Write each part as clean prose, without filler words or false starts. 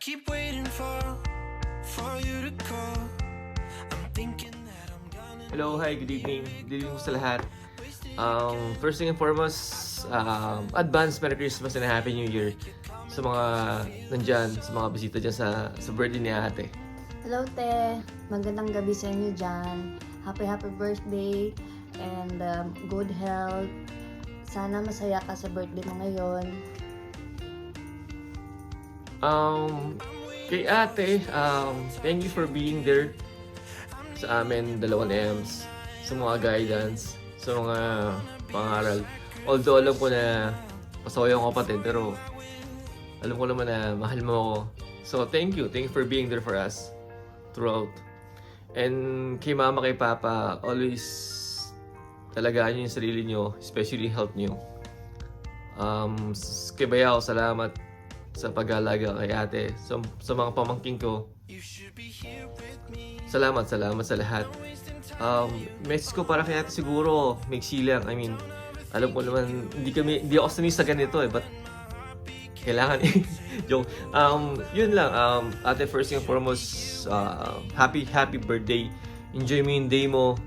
keep waiting for you to call. I'm thinking that I'm gonna. Hello, hi, good evening. Good evening po sa lahat. First thing and foremost, advance Merry Christmas and Happy New Year sa mga nandyan, sa mga bisita dyan sa birthday ni ate. Hello, te. Magandang gabi sa inyo dyan. Happy birthday and good health. Sana masaya ka sa birthday mo ngayon. Kay ate, thank you for being there sa amin, dalawang M's, sa mga guidance, sa mga pangaral. Although alam ko na pasaway akong kapatid, pero alam ko naman na mahal mo ako. So thank you for being there for us throughout. And kay mama, kay papa, always talagaan nyo yung sarili nyo, especially health nyo. Kay Bayaw, salamat sa pag-alaga kay ate. Sa mga pamangking ko, salamat sa lahat. Message ko para kay ate siguro, maiksi lang. I mean, alam ko naman, hindi ako sanay sa ganito but kailangan joke. Yun lang, ate, first and foremost, happy birthday. Enjoy mo yung day mo.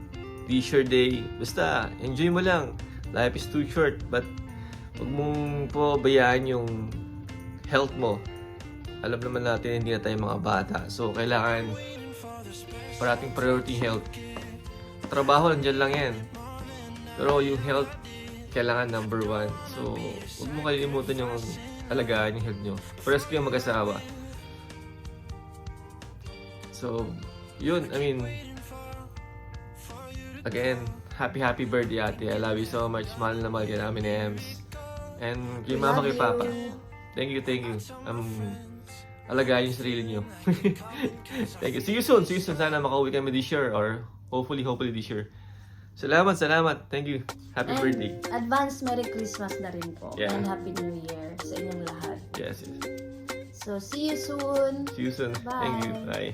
This your day. Basta, enjoy mo lang. Life is too short, but huwag mong po bayaan yung health mo. Alam naman natin, hindi na tayo mga bata. So, kailangan parating priority health. Trabaho, nandiyan lang yan. Pero yung health, kailangan number one. So, huwag mo kalimutan yung alagaan yung health nyo. Pares kayong mag-asawa. So, yun, I mean, again, happy birthday ate. I love you so much. Mahal na mahal ka namin ni Ems. And kay mama, kay papa. Thank you. Alagaan yung sarili nyo. Thank you. See you soon. Sana makauwi kami this year or hopefully this year. Salamat. Thank you. Happy birthday. Advance Merry Christmas na rin po. Yeah. And Happy New Year sa inyong lahat. Yes. So, see you soon. See you soon. Bye. Thank you. Bye.